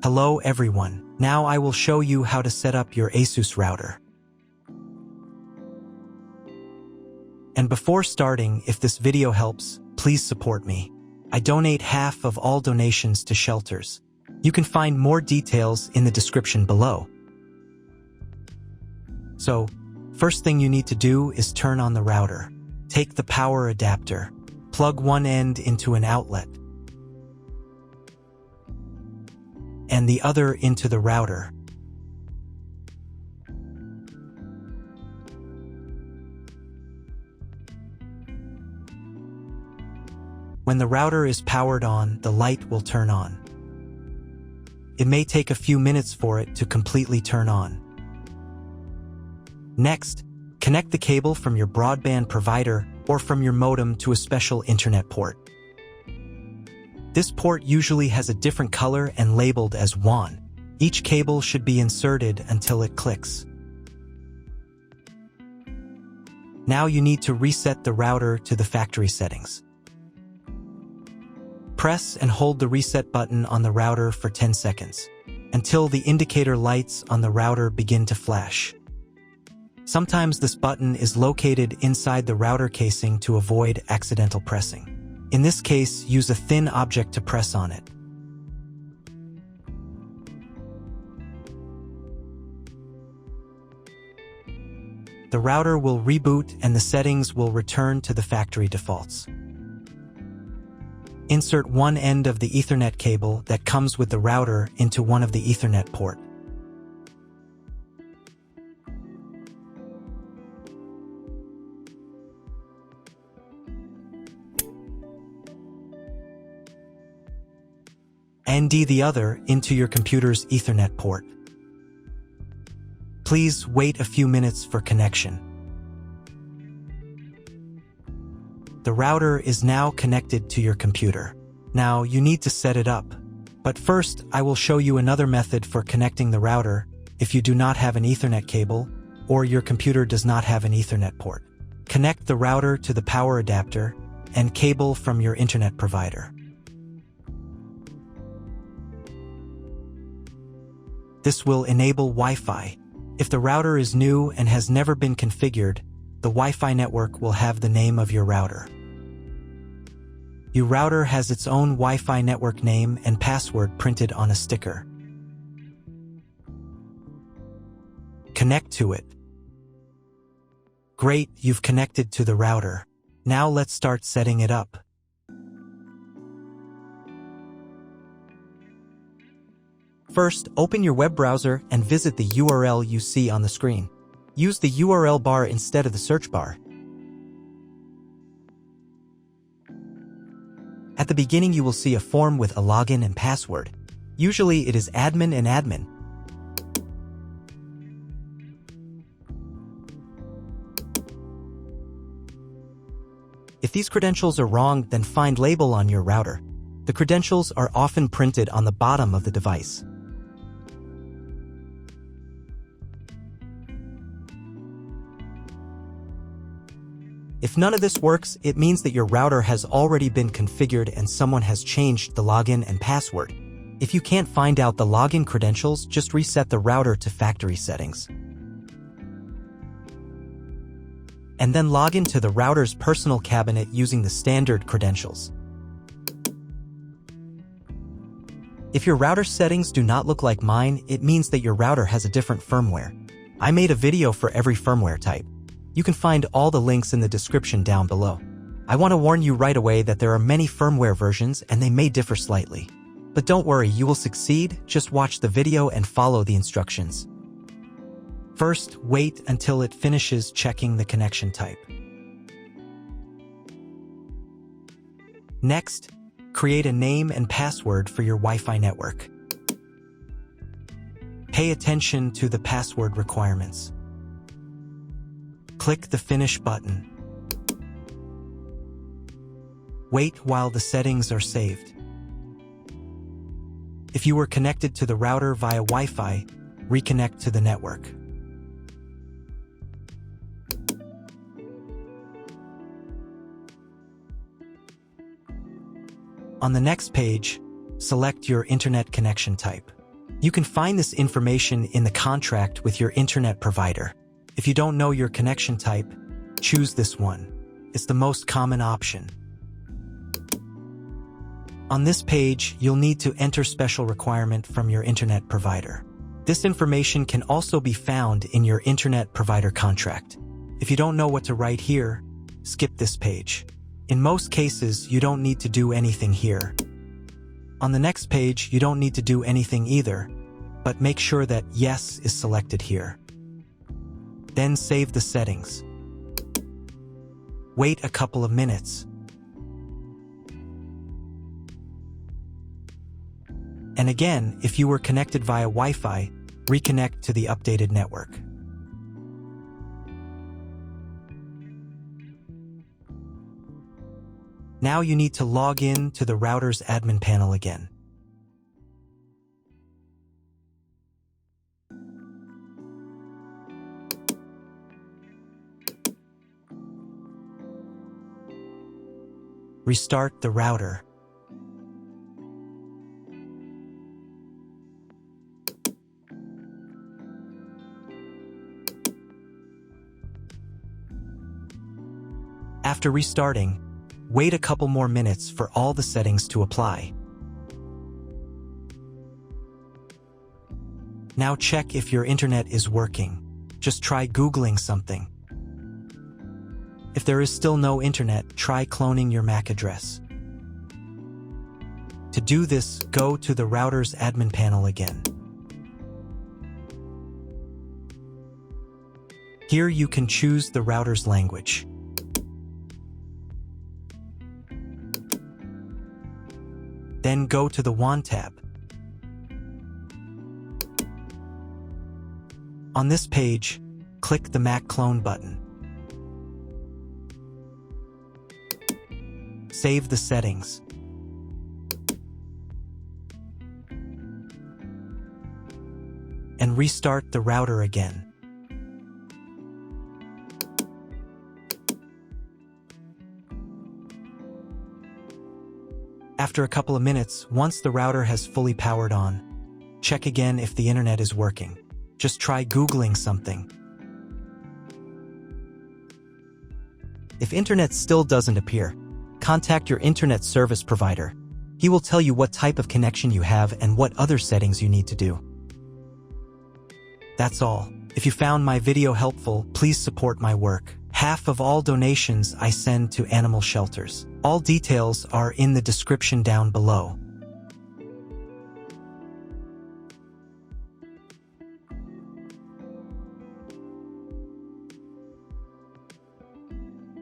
Hello everyone, now I will show you how to set up your ASUS router. And before starting, if this video helps, please support me. I donate half of all donations to shelters. You can find more details in the description below. So, first thing you need to do is turn on the router. Take the power adapter. Plug one end into an outlet and the other into the router. When the router is powered on, the light will turn on. It may take a few minutes for it to completely turn on. Next, connect the cable from your broadband provider or from your modem to a special internet port. This port usually has a different color and labeled as WAN. Each cable should be inserted until it clicks. Now you need to reset the router to the factory settings. Press and hold the reset button on the router for 10 seconds, until the indicator lights on the router begin to flash. Sometimes this button is located inside the router casing to avoid accidental pressing. In this case, use a thin object to press on it. The router will reboot and the settings will return to the factory defaults. Insert one end of the Ethernet cable that comes with the router into one of the Ethernet port. And the other into your computer's Ethernet port. Please wait a few minutes for connection. The router is now connected to your computer. Now you need to set it up. But first, I will show you another method for connecting the router if you do not have an Ethernet cable or your computer does not have an Ethernet port. Connect the router to the power adapter and cable from your internet provider. This will enable Wi-Fi. If the router is new and has never been configured, the Wi-Fi network will have the name of your router. Your router has its own Wi-Fi network name and password printed on a sticker. Connect to it. Great, you've connected to the router. Now let's start setting it up. First, open your web browser and visit the URL you see on the screen. Use the URL bar instead of the search bar. At the beginning, you will see a form with a login and password. Usually, it is admin and admin. If these credentials are wrong, then find label on your router. The credentials are often printed on the bottom of the device. If none of this works, it means that your router has already been configured and someone has changed the login and password. If you can't find out the login credentials, just reset the router to factory settings. And then log into the router's personal cabinet using the standard credentials. If your router settings do not look like mine, it means that your router has a different firmware. I made a video for every firmware type. You can find all the links in the description down below. I want to warn you right away that there are many firmware versions and they may differ slightly. But don't worry, you will succeed, just watch the video and follow the instructions. First, wait until it finishes checking the connection type. Next, create a name and password for your Wi-Fi network. Pay attention to the password requirements. Click the Finish button. Wait while the settings are saved. If you were connected to the router via Wi-Fi, reconnect to the network. On the next page, select your internet connection type. You can find this information in the contract with your internet provider. If you don't know your connection type, choose this one. It's the most common option. On this page, you'll need to enter special requirement from your internet provider. This information can also be found in your internet provider contract. If you don't know what to write here, skip this page. In most cases, you don't need to do anything here. On the next page, you don't need to do anything either, but make sure that Yes is selected here. Then save the settings. Wait a couple of minutes. And again, if you were connected via Wi-Fi, reconnect to the updated network. Now you need to log in to the router's admin panel again. Restart the router. After restarting, wait a couple more minutes for all the settings to apply. Now check if your internet is working. Just try Googling something. If there is still no internet, try cloning your MAC address. To do this, go to the router's admin panel again. Here you can choose the router's language. Then go to the WAN tab. On this page, click the MAC clone button. Save the settings. And restart the router again. After a couple of minutes, once the router has fully powered on, check again if the internet is working. Just try Googling something. If internet still doesn't appear, contact your internet service provider. He will tell you what type of connection you have and what other settings you need to do. That's all. If you found my video helpful, please support my work. Half of all donations I send to animal shelters. All details are in the description down below.